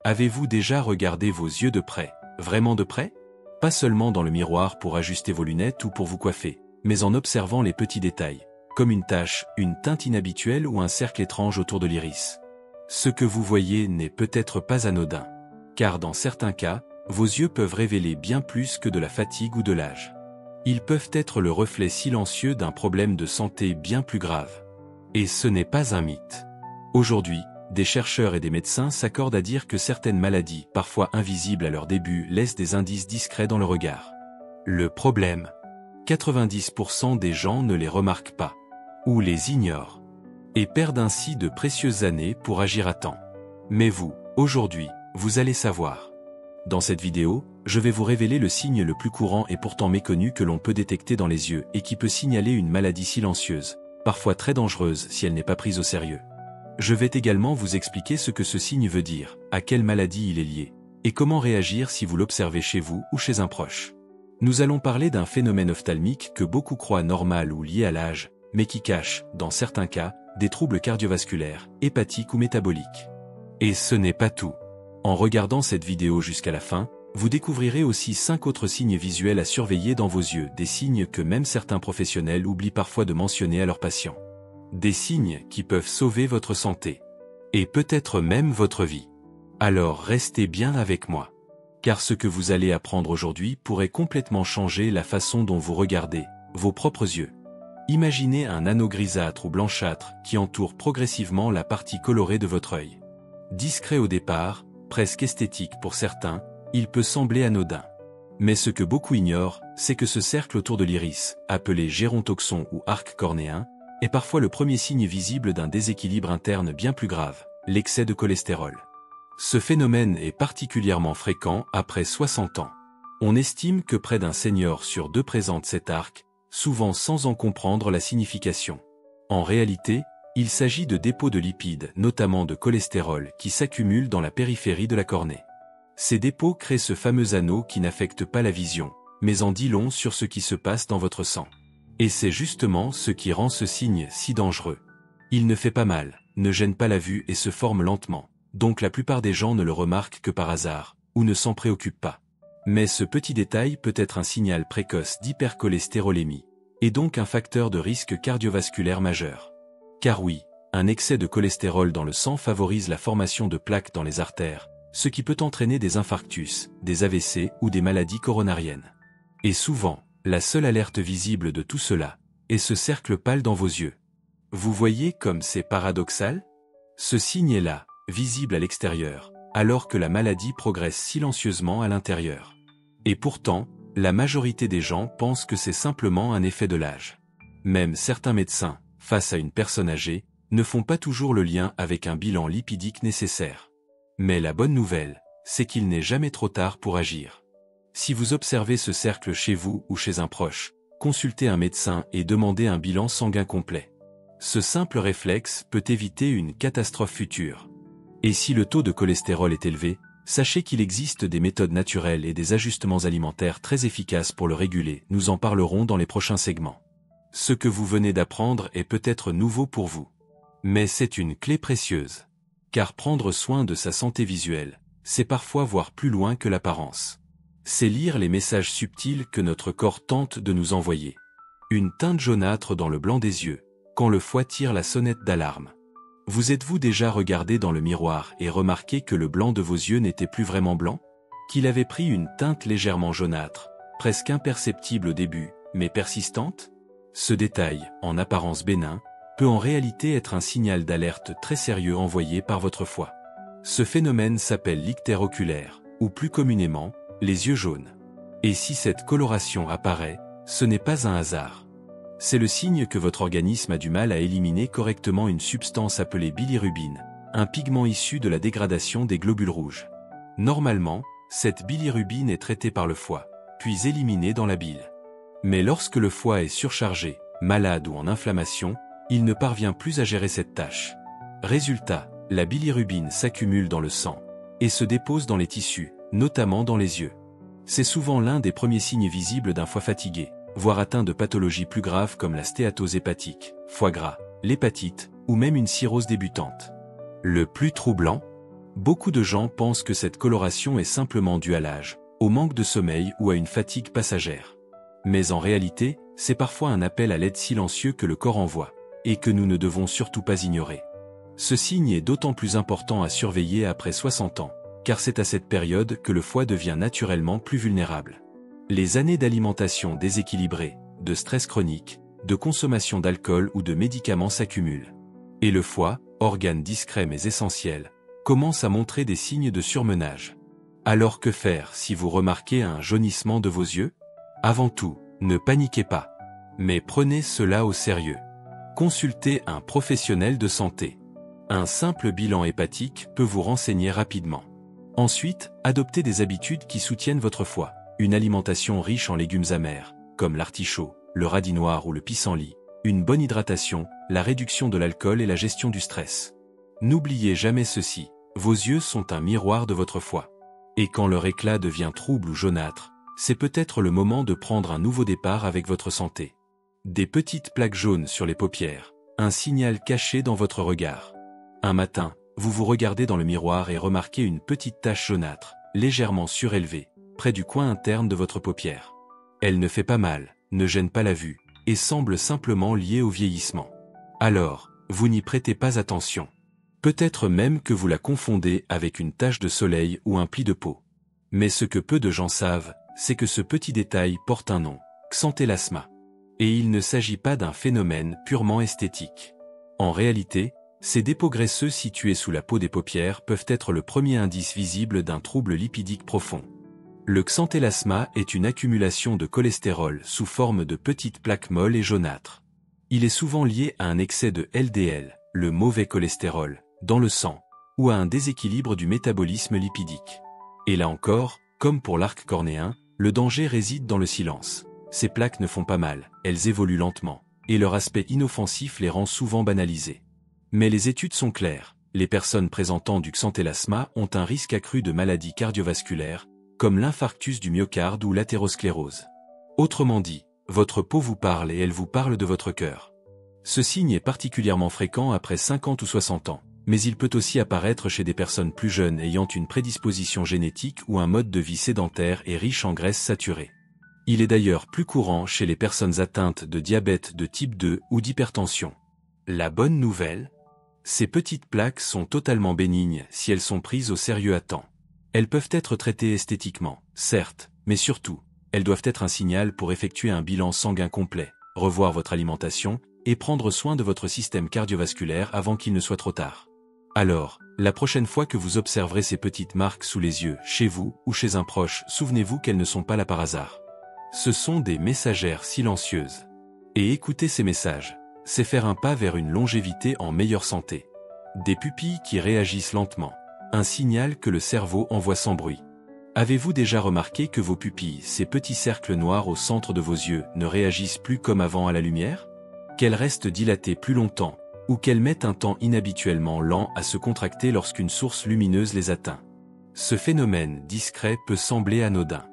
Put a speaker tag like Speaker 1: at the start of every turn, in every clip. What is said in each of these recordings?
Speaker 1: Avez-vous déjà regardé vos yeux de près? Vraiment de près? Pas seulement dans le miroir pour ajuster vos lunettes ou pour vous coiffer, mais en observant les petits détails, comme une tache, une teinte inhabituelle ou un cercle étrange autour de l'iris. Ce que vous voyez n'est peut-être pas anodin, car dans certains cas, vos yeux peuvent révéler bien plus que de la fatigue ou de l'âge. Ils peuvent être le reflet silencieux d'un problème de santé bien plus grave. Et ce n'est pas un mythe. Aujourd'hui, des chercheurs et des médecins s'accordent à dire que certaines maladies, parfois invisibles à leur début, laissent des indices discrets dans le regard. Le problème, 90% des gens ne les remarquent pas, ou les ignorent, et perdent ainsi de précieuses années pour agir à temps. Mais vous, aujourd'hui, vous allez savoir. Dans cette vidéo, je vais vous révéler le signe le plus courant et pourtant méconnu que l'on peut détecter dans les yeux et qui peut signaler une maladie silencieuse, parfois très dangereuse si elle n'est pas prise au sérieux. Je vais également vous expliquer ce que ce signe veut dire, à quelle maladie il est lié, et comment réagir si vous l'observez chez vous ou chez un proche. Nous allons parler d'un phénomène ophtalmique que beaucoup croient normal ou lié à l'âge, mais qui cache, dans certains cas, des troubles cardiovasculaires, hépatiques ou métaboliques. Et ce n'est pas tout. En regardant cette vidéo jusqu'à la fin, vous découvrirez aussi 5 autres signes visuels à surveiller dans vos yeux, des signes que même certains professionnels oublient parfois de mentionner à leurs patients. Des signes qui peuvent sauver votre santé. Et peut-être même votre vie. Alors restez bien avec moi. Car ce que vous allez apprendre aujourd'hui pourrait complètement changer la façon dont vous regardez vos propres yeux. Imaginez un anneau grisâtre ou blanchâtre qui entoure progressivement la partie colorée de votre œil. Discret au départ, presque esthétique pour certains, il peut sembler anodin. Mais ce que beaucoup ignorent, c'est que ce cercle autour de l'iris, appelé gérontoxon ou arc cornéen, est parfois le premier signe visible d'un déséquilibre interne bien plus grave, l'excès de cholestérol. Ce phénomène est particulièrement fréquent après 60 ans. On estime que près d'un senior sur 2 présente cet arc, souvent sans en comprendre la signification. En réalité, il s'agit de dépôts de lipides, notamment de cholestérol, qui s'accumulent dans la périphérie de la cornée. Ces dépôts créent ce fameux anneau qui n'affecte pas la vision, mais en dit long sur ce qui se passe dans votre sang. Et c'est justement ce qui rend ce signe si dangereux. Il ne fait pas mal, ne gêne pas la vue et se forme lentement, donc la plupart des gens ne le remarquent que par hasard, ou ne s'en préoccupent pas. Mais ce petit détail peut être un signal précoce d'hypercholestérolémie, et donc un facteur de risque cardiovasculaire majeur. Car oui, un excès de cholestérol dans le sang favorise la formation de plaques dans les artères, ce qui peut entraîner des infarctus, des AVC ou des maladies coronariennes. Et souvent, la seule alerte visible de tout cela est ce cercle pâle dans vos yeux. Vous voyez comme c'est paradoxal? Ce signe est là, visible à l'extérieur, alors que la maladie progresse silencieusement à l'intérieur. Et pourtant, la majorité des gens pensent que c'est simplement un effet de l'âge. Même certains médecins, face à une personne âgée, ne font pas toujours le lien avec un bilan lipidique nécessaire. Mais la bonne nouvelle, c'est qu'il n'est jamais trop tard pour agir. Si vous observez ce cercle chez vous ou chez un proche, consultez un médecin et demandez un bilan sanguin complet. Ce simple réflexe peut éviter une catastrophe future. Et si le taux de cholestérol est élevé, sachez qu'il existe des méthodes naturelles et des ajustements alimentaires très efficaces pour le réguler, nous en parlerons dans les prochains segments. Ce que vous venez d'apprendre est peut-être nouveau pour vous. Mais c'est une clé précieuse. Car prendre soin de sa santé visuelle, c'est parfois voir plus loin que l'apparence. C'est lire les messages subtils que notre corps tente de nous envoyer. Une teinte jaunâtre dans le blanc des yeux, quand le foie tire la sonnette d'alarme. Vous êtes-vous déjà regardé dans le miroir et remarqué que le blanc de vos yeux n'était plus vraiment blanc? Qu'il avait pris une teinte légèrement jaunâtre, presque imperceptible au début, mais persistante? Ce détail, en apparence bénin, peut en réalité être un signal d'alerte très sérieux envoyé par votre foie. Ce phénomène s'appelle l'ictère oculaire, ou plus communément, les yeux jaunes. Et si cette coloration apparaît, ce n'est pas un hasard. C'est le signe que votre organisme a du mal à éliminer correctement une substance appelée bilirubine, un pigment issu de la dégradation des globules rouges. Normalement, cette bilirubine est traitée par le foie, puis éliminée dans la bile. Mais lorsque le foie est surchargé, malade ou en inflammation, il ne parvient plus à gérer cette tâche. Résultat, la bilirubine s'accumule dans le sang et se dépose dans les tissus, notamment dans les yeux. C'est souvent l'un des premiers signes visibles d'un foie fatigué, voire atteint de pathologies plus graves comme la stéatose hépatique, foie gras, l'hépatite ou même une cirrhose débutante. Le plus troublant, Beaucoup de gens pensent que cette coloration est simplement due à l'âge, au manque de sommeil ou à une fatigue passagère. Mais en réalité, c'est parfois un appel à l'aide silencieux que le corps envoie, et que nous ne devons surtout pas ignorer. Ce signe est d'autant plus important à surveiller après 60 ans, car c'est à cette période que le foie devient naturellement plus vulnérable. Les années d'alimentation déséquilibrée, de stress chronique, de consommation d'alcool ou de médicaments s'accumulent. Et le foie, organe discret mais essentiel, commence à montrer des signes de surmenage. Alors que faire si vous remarquez un jaunissement de vos yeux? Avant tout, ne paniquez pas. Mais prenez cela au sérieux. Consultez un professionnel de santé. Un simple bilan hépatique peut vous renseigner rapidement. Ensuite, adoptez des habitudes qui soutiennent votre foie. Une alimentation riche en légumes amers, comme l'artichaut, le radis noir ou le pissenlit, une bonne hydratation, la réduction de l'alcool et la gestion du stress. N'oubliez jamais ceci, vos yeux sont un miroir de votre foie. Et quand leur éclat devient trouble ou jaunâtre, c'est peut-être le moment de prendre un nouveau départ avec votre santé. Des petites plaques jaunes sur les paupières, un signal caché dans votre regard. Un matin, vous vous regardez dans le miroir et remarquez une petite tache jaunâtre, légèrement surélevée, près du coin interne de votre paupière. Elle ne fait pas mal, ne gêne pas la vue, et semble simplement liée au vieillissement. Alors, vous n'y prêtez pas attention. Peut-être même que vous la confondez avec une tache de soleil ou un pli de peau. Mais ce que peu de gens savent, c'est que ce petit détail porte un nom, xanthelasma. Et il ne s'agit pas d'un phénomène purement esthétique. En réalité, ces dépôts graisseux situés sous la peau des paupières peuvent être le premier indice visible d'un trouble lipidique profond. Le xanthelasma est une accumulation de cholestérol sous forme de petites plaques molles et jaunâtres. Il est souvent lié à un excès de LDL, le mauvais cholestérol, dans le sang, ou à un déséquilibre du métabolisme lipidique. Et là encore, comme pour l'arc cornéen, le danger réside dans le silence. Ces plaques ne font pas mal, elles évoluent lentement, et leur aspect inoffensif les rend souvent banalisées. Mais les études sont claires, les personnes présentant du xanthelasma ont un risque accru de maladies cardiovasculaires, comme l'infarctus du myocarde ou l'athérosclérose. Autrement dit, votre peau vous parle et elle vous parle de votre cœur. Ce signe est particulièrement fréquent après 50 ou 60 ans, mais il peut aussi apparaître chez des personnes plus jeunes ayant une prédisposition génétique ou un mode de vie sédentaire et riche en graisses saturées. Il est d'ailleurs plus courant chez les personnes atteintes de diabète de type 2 ou d'hypertension. La bonne nouvelle? Ces petites plaques sont totalement bénignes si elles sont prises au sérieux à temps. Elles peuvent être traitées esthétiquement, certes, mais surtout, elles doivent être un signal pour effectuer un bilan sanguin complet, revoir votre alimentation, et prendre soin de votre système cardiovasculaire avant qu'il ne soit trop tard. Alors, la prochaine fois que vous observerez ces petites marques sous les yeux, chez vous ou chez un proche, souvenez-vous qu'elles ne sont pas là par hasard. Ce sont des messagères silencieuses. Et écouter ces messages, c'est faire un pas vers une longévité en meilleure santé. Des pupilles qui réagissent lentement, un signal que le cerveau envoie sans bruit. Avez-vous déjà remarqué que vos pupilles, ces petits cercles noirs au centre de vos yeux, ne réagissent plus comme avant à la lumière? Qu'elles restent dilatées plus longtemps, ou qu'elles mettent un temps inhabituellement lent à se contracter lorsqu'une source lumineuse les atteint? Ce phénomène discret peut sembler anodin.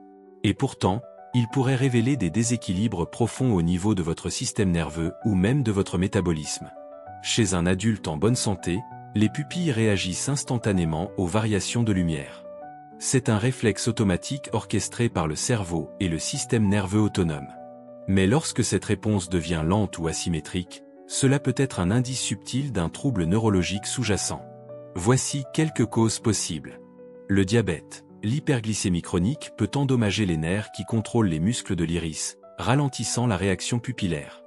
Speaker 1: Et pourtant, il pourrait révéler des déséquilibres profonds au niveau de votre système nerveux ou même de votre métabolisme. Chez un adulte en bonne santé, les pupilles réagissent instantanément aux variations de lumière. C'est un réflexe automatique orchestré par le cerveau et le système nerveux autonome. Mais lorsque cette réponse devient lente ou asymétrique, cela peut être un indice subtil d'un trouble neurologique sous-jacent. Voici quelques causes possibles. Le diabète. L'hyperglycémie chronique peut endommager les nerfs qui contrôlent les muscles de l'iris, ralentissant la réaction pupillaire.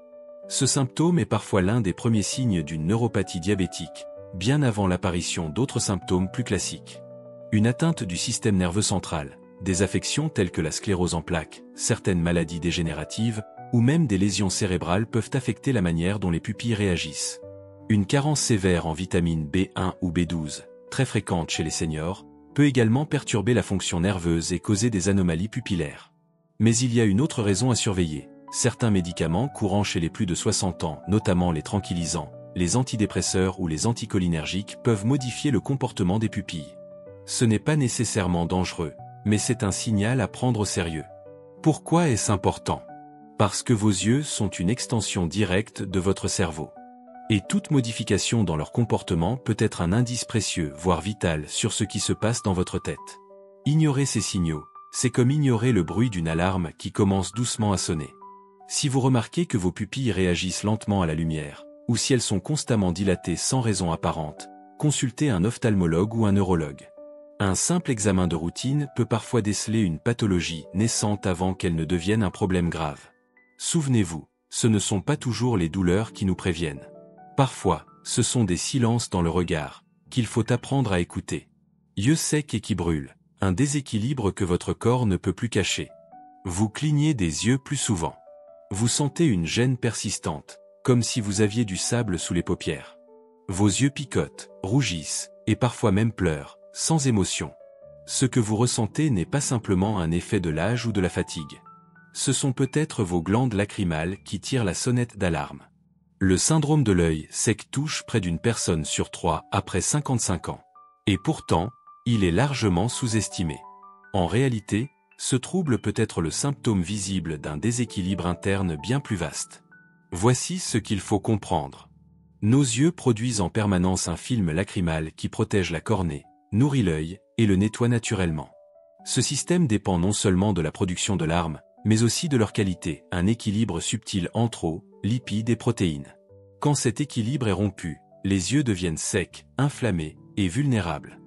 Speaker 1: Ce symptôme est parfois l'un des premiers signes d'une neuropathie diabétique, bien avant l'apparition d'autres symptômes plus classiques. Une atteinte du système nerveux central, des affections telles que la sclérose en plaques, certaines maladies dégénératives, ou même des lésions cérébrales peuvent affecter la manière dont les pupilles réagissent. Une carence sévère en vitamine B1 ou B12, très fréquente chez les seniors, peut également perturber la fonction nerveuse et causer des anomalies pupillaires. Mais il y a une autre raison à surveiller. Certains médicaments courants chez les plus de 60 ans, notamment les tranquillisants, les antidépresseurs ou les anticholinergiques peuvent modifier le comportement des pupilles. Ce n'est pas nécessairement dangereux, mais c'est un signal à prendre au sérieux. Pourquoi est-ce important? Parce que vos yeux sont une extension directe de votre cerveau. Et toute modification dans leur comportement peut être un indice précieux, voire vital, sur ce qui se passe dans votre tête. Ignorer ces signaux, c'est comme ignorer le bruit d'une alarme qui commence doucement à sonner. Si vous remarquez que vos pupilles réagissent lentement à la lumière, ou si elles sont constamment dilatées sans raison apparente, consultez un ophtalmologue ou un neurologue. Un simple examen de routine peut parfois déceler une pathologie naissante avant qu'elle ne devienne un problème grave. Souvenez-vous, ce ne sont pas toujours les douleurs qui nous préviennent. Parfois, ce sont des silences dans le regard, qu'il faut apprendre à écouter. Yeux secs et qui brûlent, un déséquilibre que votre corps ne peut plus cacher. Vous clignez des yeux plus souvent. Vous sentez une gêne persistante, comme si vous aviez du sable sous les paupières. Vos yeux picotent, rougissent, et parfois même pleurent, sans émotion. Ce que vous ressentez n'est pas simplement un effet de l'âge ou de la fatigue. Ce sont peut-être vos glandes lacrymales qui tirent la sonnette d'alarme. Le syndrome de l'œil sec touche près d'une personne sur 3 après 55 ans. Et pourtant, il est largement sous-estimé. En réalité, ce trouble peut être le symptôme visible d'un déséquilibre interne bien plus vaste. Voici ce qu'il faut comprendre. Nos yeux produisent en permanence un film lacrymal qui protège la cornée, nourrit l'œil et le nettoie naturellement. Ce système dépend non seulement de la production de larmes, mais aussi de leur qualité, un équilibre subtil entre eau, lipides et protéines. Quand cet équilibre est rompu, les yeux deviennent secs, inflammés et vulnérables.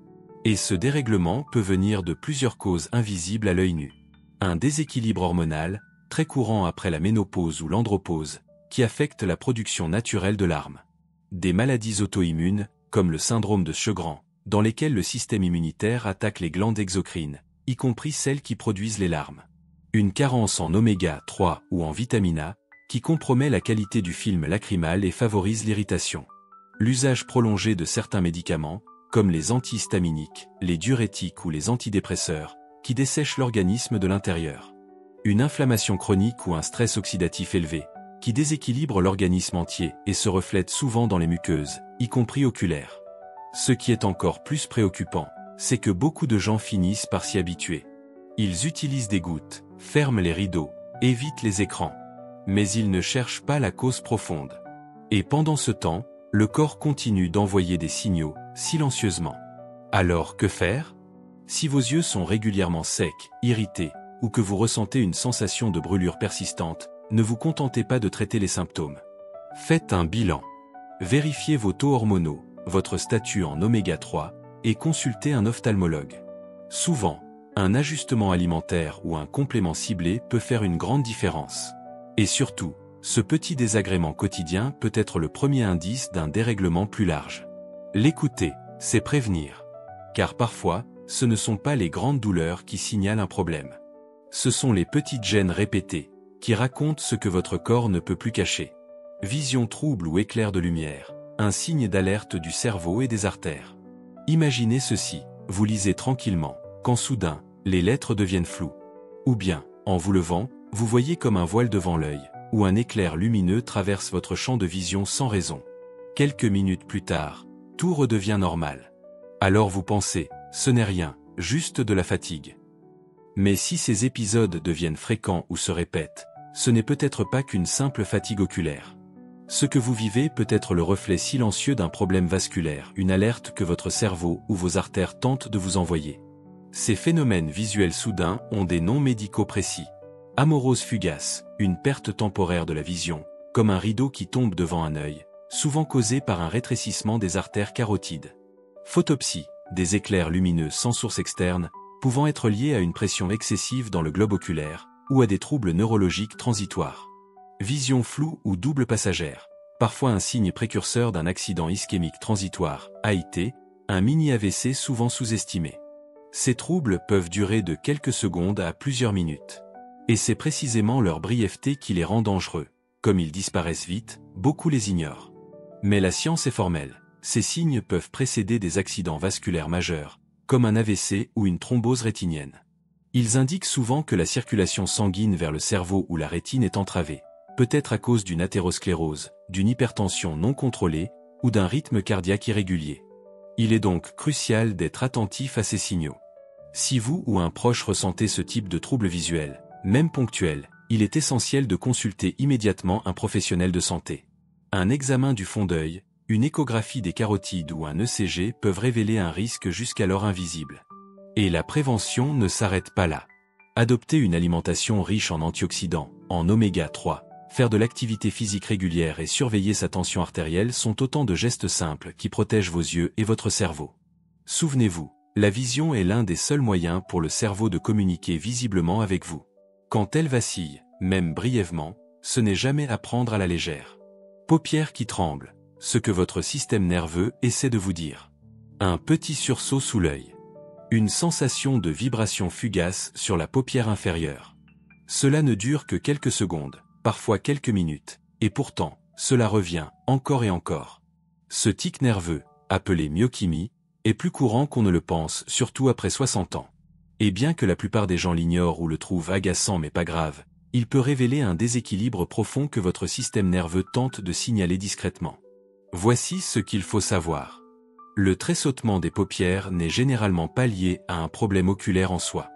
Speaker 1: Et ce dérèglement peut venir de plusieurs causes invisibles à l'œil nu. Un déséquilibre hormonal, très courant après la ménopause ou l'andropause, qui affecte la production naturelle de larmes. Des maladies auto-immunes, comme le syndrome de Sjögren, dans lesquelles le système immunitaire attaque les glandes exocrines, y compris celles qui produisent les larmes. Une carence en oméga 3 ou en vitamine A, qui compromet la qualité du film lacrymal et favorise l'irritation. L'usage prolongé de certains médicaments, comme les antihistaminiques, les diurétiques ou les antidépresseurs, qui dessèchent l'organisme de l'intérieur. Une inflammation chronique ou un stress oxydatif élevé, qui déséquilibre l'organisme entier et se reflète souvent dans les muqueuses, y compris oculaires. Ce qui est encore plus préoccupant, c'est que beaucoup de gens finissent par s'y habituer. Ils utilisent des gouttes, ferment les rideaux, évitent les écrans. Mais ils ne cherchent pas la cause profonde. Et pendant ce temps, le corps continue d'envoyer des signaux, silencieusement. Alors que faire? Si vos yeux sont régulièrement secs, irrités, ou que vous ressentez une sensation de brûlure persistante, ne vous contentez pas de traiter les symptômes. Faites un bilan. Vérifiez vos taux hormonaux, votre statut en oméga 3, et consultez un ophtalmologue. Souvent, un ajustement alimentaire ou un complément ciblé peut faire une grande différence. Et surtout, ce petit désagrément quotidien peut être le premier indice d'un dérèglement plus large. L'écouter, c'est prévenir. Car parfois, ce ne sont pas les grandes douleurs qui signalent un problème. Ce sont les petites gênes répétées, qui racontent ce que votre corps ne peut plus cacher. Vision trouble ou éclair de lumière, un signe d'alerte du cerveau et des artères. Imaginez ceci, vous lisez tranquillement, quand soudain, les lettres deviennent floues. Ou bien, en vous levant, vous voyez comme un voile devant l'œil, ou un éclair lumineux traverse votre champ de vision sans raison. Quelques minutes plus tard, tout redevient normal. Alors vous pensez, ce n'est rien, juste de la fatigue. Mais si ces épisodes deviennent fréquents ou se répètent, ce n'est peut-être pas qu'une simple fatigue oculaire. Ce que vous vivez peut être le reflet silencieux d'un problème vasculaire, une alerte que votre cerveau ou vos artères tentent de vous envoyer. Ces phénomènes visuels soudains ont des noms médicaux précis. Amorose fugace, une perte temporaire de la vision, comme un rideau qui tombe devant un œil, souvent causé par un rétrécissement des artères carotides. Photopsie, des éclairs lumineux sans source externe, pouvant être liés à une pression excessive dans le globe oculaire, ou à des troubles neurologiques transitoires. Vision floue ou double passagère, parfois un signe précurseur d'un accident ischémique transitoire, AIT, un mini-AVC souvent sous-estimé. Ces troubles peuvent durer de quelques secondes à plusieurs minutes. Et c'est précisément leur brièveté qui les rend dangereux. Comme ils disparaissent vite, beaucoup les ignorent. Mais la science est formelle. Ces signes peuvent précéder des accidents vasculaires majeurs, comme un AVC ou une thrombose rétinienne. Ils indiquent souvent que la circulation sanguine vers le cerveau ou la rétine est entravée, peut-être à cause d'une athérosclérose, d'une hypertension non contrôlée ou d'un rythme cardiaque irrégulier. Il est donc crucial d'être attentif à ces signaux. Si vous ou un proche ressentez ce type de trouble visuel, même ponctuel, il est essentiel de consulter immédiatement un professionnel de santé. Un examen du fond d'œil, une échographie des carotides ou un ECG peuvent révéler un risque jusqu'alors invisible. Et la prévention ne s'arrête pas là. Adopter une alimentation riche en antioxydants, en oméga 3, faire de l'activité physique régulière et surveiller sa tension artérielle sont autant de gestes simples qui protègent vos yeux et votre cerveau. Souvenez-vous, la vision est l'un des seuls moyens pour le cerveau de communiquer visiblement avec vous. Quand elle vacille, même brièvement, ce n'est jamais à prendre à la légère. Paupières qui tremblent, ce que votre système nerveux essaie de vous dire. Un petit sursaut sous l'œil. Une sensation de vibration fugace sur la paupière inférieure. Cela ne dure que quelques secondes, parfois quelques minutes, et pourtant, cela revient, encore et encore. Ce tic nerveux, appelé myochymie, est plus courant qu'on ne le pense, surtout après 60 ans. Et bien que la plupart des gens l'ignorent ou le trouvent agaçant mais pas grave, il peut révéler un déséquilibre profond que votre système nerveux tente de signaler discrètement. Voici ce qu'il faut savoir. Le tressautement des paupières n'est généralement pas lié à un problème oculaire en soi.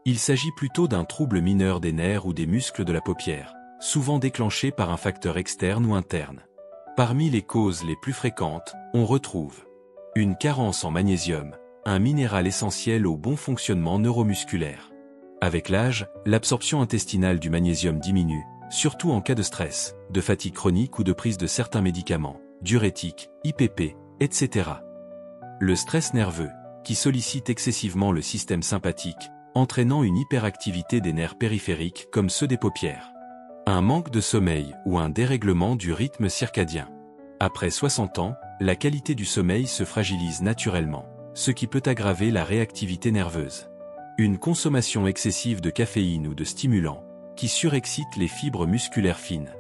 Speaker 1: Il s'agit plutôt d'un trouble mineur des nerfs ou des muscles de la paupière, souvent déclenché par un facteur externe ou interne. Parmi les causes les plus fréquentes, on retrouve une carence en magnésium, un minéral essentiel au bon fonctionnement neuromusculaire. Avec l'âge, l'absorption intestinale du magnésium diminue, surtout en cas de stress, de fatigue chronique ou de prise de certains médicaments, diurétiques, IPP, etc. Le stress nerveux, qui sollicite excessivement le système sympathique, entraînant une hyperactivité des nerfs périphériques comme ceux des paupières. Un manque de sommeil ou un dérèglement du rythme circadien. Après 60 ans, la qualité du sommeil se fragilise naturellement, ce qui peut aggraver la réactivité nerveuse. Une consommation excessive de caféine ou de stimulants, qui surexcite les fibres musculaires fines.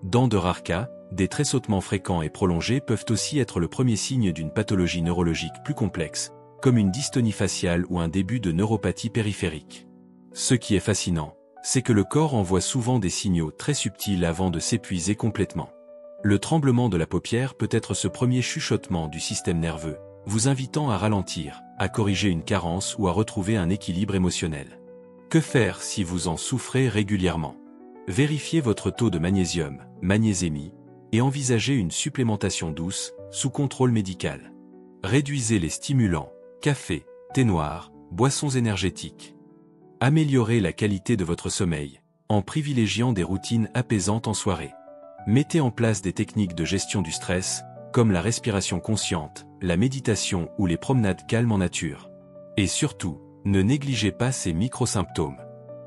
Speaker 1: Dans de rares cas, des tressautements fréquents et prolongés peuvent aussi être le premier signe d'une pathologie neurologique plus complexe, comme une dystonie faciale ou un début de neuropathie périphérique. Ce qui est fascinant, c'est que le corps envoie souvent des signaux très subtils avant de s'épuiser complètement. Le tremblement de la paupière peut être ce premier chuchotement du système nerveux, vous invitant à ralentir, à corriger une carence ou à retrouver un équilibre émotionnel. Que faire si vous en souffrez régulièrement? Vérifiez votre taux de magnésium, magnésémie, et envisagez une supplémentation douce, sous contrôle médical. Réduisez les stimulants, café, thé noir, boissons énergétiques. Améliorez la qualité de votre sommeil, en privilégiant des routines apaisantes en soirée. Mettez en place des techniques de gestion du stress, comme la respiration consciente, la méditation ou les promenades calmes en nature. Et surtout, ne négligez pas ces micro-symptômes.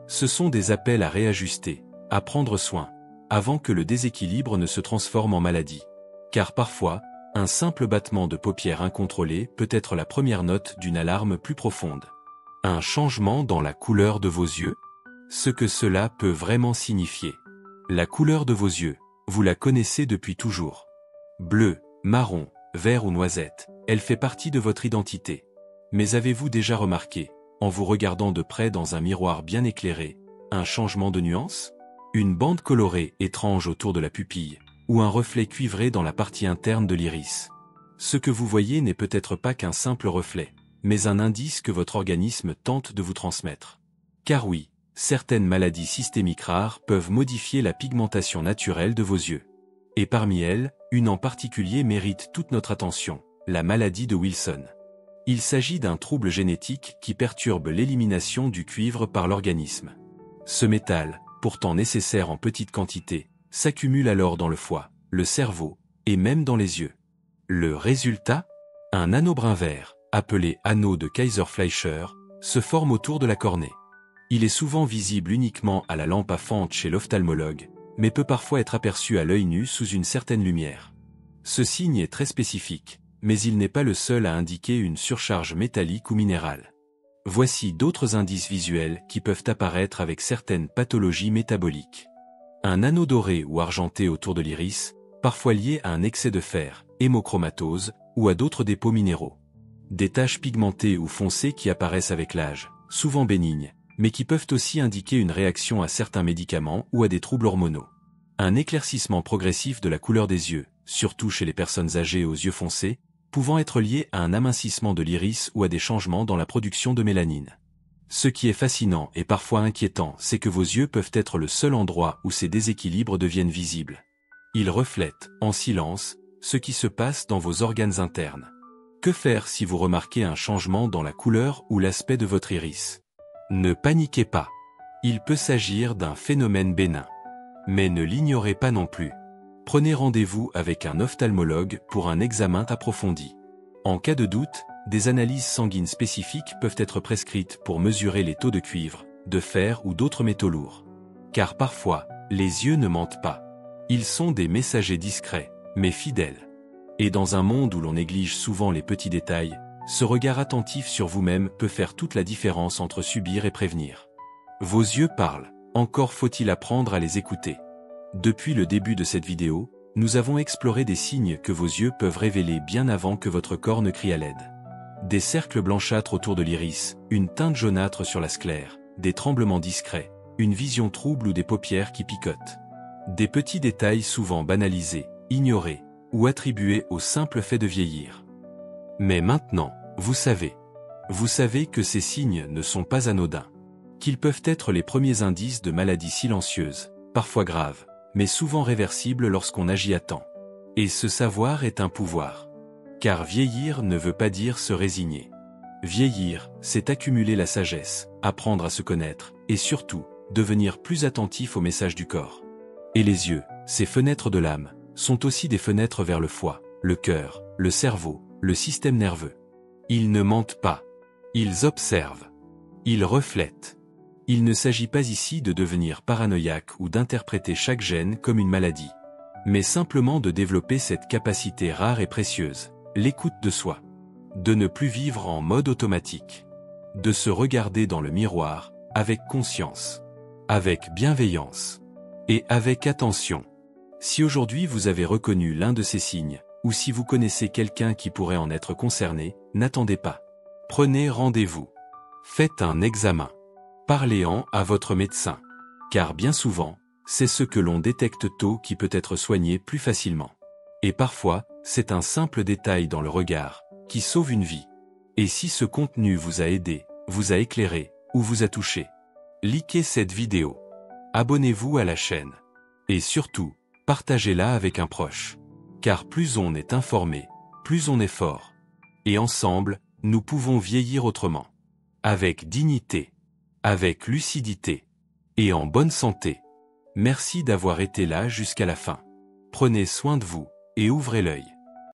Speaker 1: Ce sont des appels à réajuster, à prendre soin, avant que le déséquilibre ne se transforme en maladie. Car parfois, un simple battement de paupières incontrôlé peut être la première note d'une alarme plus profonde. Un changement dans la couleur de vos yeux? Ce que cela peut vraiment signifier. La couleur de vos yeux, vous la connaissez depuis toujours. Bleu, marron, vert ou noisette, elle fait partie de votre identité. Mais avez-vous déjà remarqué, en vous regardant de près dans un miroir bien éclairé, un changement de nuance? Une bande colorée étrange autour de la pupille, ou un reflet cuivré dans la partie interne de l'iris. Ce que vous voyez n'est peut-être pas qu'un simple reflet, mais un indice que votre organisme tente de vous transmettre. Car oui, certaines maladies systémiques rares peuvent modifier la pigmentation naturelle de vos yeux. Et parmi elles, une en particulier mérite toute notre attention, la maladie de Wilson. Il s'agit d'un trouble génétique qui perturbe l'élimination du cuivre par l'organisme. Ce métal, pourtant nécessaire en petite quantité, s'accumule alors dans le foie, le cerveau, et même dans les yeux. Le résultat? Un anneau brun vert, appelé anneau de Kayser-Fleischer, se forme autour de la cornée. Il est souvent visible uniquement à la lampe à fente chez l'ophtalmologue, mais peut parfois être aperçu à l'œil nu sous une certaine lumière. Ce signe est très spécifique, mais il n'est pas le seul à indiquer une surcharge métallique ou minérale. Voici d'autres indices visuels qui peuvent apparaître avec certaines pathologies métaboliques. Un anneau doré ou argenté autour de l'iris, parfois lié à un excès de fer, hémochromatose, ou à d'autres dépôts minéraux. Des taches pigmentées ou foncées qui apparaissent avec l'âge, souvent bénignes, mais qui peuvent aussi indiquer une réaction à certains médicaments ou à des troubles hormonaux. Un éclaircissement progressif de la couleur des yeux, surtout chez les personnes âgées aux yeux foncés, pouvant être lié à un amincissement de l'iris ou à des changements dans la production de mélanine. Ce qui est fascinant et parfois inquiétant, c'est que vos yeux peuvent être le seul endroit où ces déséquilibres deviennent visibles. Il reflète, en silence, ce qui se passe dans vos organes internes. Que faire si vous remarquez un changement dans la couleur ou l'aspect de votre iris? Ne paniquez pas. Il peut s'agir d'un phénomène bénin. Mais ne l'ignorez pas non plus. Prenez rendez-vous avec un ophtalmologue pour un examen approfondi. En cas de doute, des analyses sanguines spécifiques peuvent être prescrites pour mesurer les taux de cuivre, de fer ou d'autres métaux lourds. Car parfois, les yeux ne mentent pas. Ils sont des messagers discrets, mais fidèles. Et dans un monde où l'on néglige souvent les petits détails, ce regard attentif sur vous-même peut faire toute la différence entre subir et prévenir. Vos yeux parlent, encore faut-il apprendre à les écouter. Depuis le début de cette vidéo, nous avons exploré des signes que vos yeux peuvent révéler bien avant que votre corps ne crie à l'aide. Des cercles blanchâtres autour de l'iris, une teinte jaunâtre sur la sclère, des tremblements discrets, une vision trouble ou des paupières qui picotent. Des petits détails souvent banalisés, ignorés, ou attribués au simple fait de vieillir. Mais maintenant, vous savez. Vous savez que ces signes ne sont pas anodins. Qu'ils peuvent être les premiers indices de maladies silencieuses, parfois graves, mais souvent réversibles lorsqu'on agit à temps. Et ce savoir est un pouvoir. Car vieillir ne veut pas dire se résigner. Vieillir, c'est accumuler la sagesse, apprendre à se connaître, et surtout, devenir plus attentif aux messages du corps. Et les yeux, ces fenêtres de l'âme, sont aussi des fenêtres vers le foie, le cœur, le cerveau, le système nerveux. Ils ne mentent pas. Ils observent. Ils reflètent. Il ne s'agit pas ici de devenir paranoïaque ou d'interpréter chaque gène comme une maladie, mais simplement de développer cette capacité rare et précieuse, l'écoute de soi. De ne plus vivre en mode automatique. De se regarder dans le miroir, avec conscience, avec bienveillance et avec attention. Si aujourd'hui vous avez reconnu l'un de ces signes, ou si vous connaissez quelqu'un qui pourrait en être concerné, n'attendez pas. Prenez rendez-vous. Faites un examen. Parlez-en à votre médecin. Car bien souvent, c'est ce que l'on détecte tôt qui peut être soigné plus facilement. Et parfois, c'est un simple détail dans le regard, qui sauve une vie. Et si ce contenu vous a aidé, vous a éclairé, ou vous a touché, likez cette vidéo. Abonnez-vous à la chaîne. Et surtout, partagez-la avec un proche. Car plus on est informé, plus on est fort. Et ensemble, nous pouvons vieillir autrement. Avec dignité. Avec lucidité. Et en bonne santé. Merci d'avoir été là jusqu'à la fin. Prenez soin de vous, et ouvrez l'œil.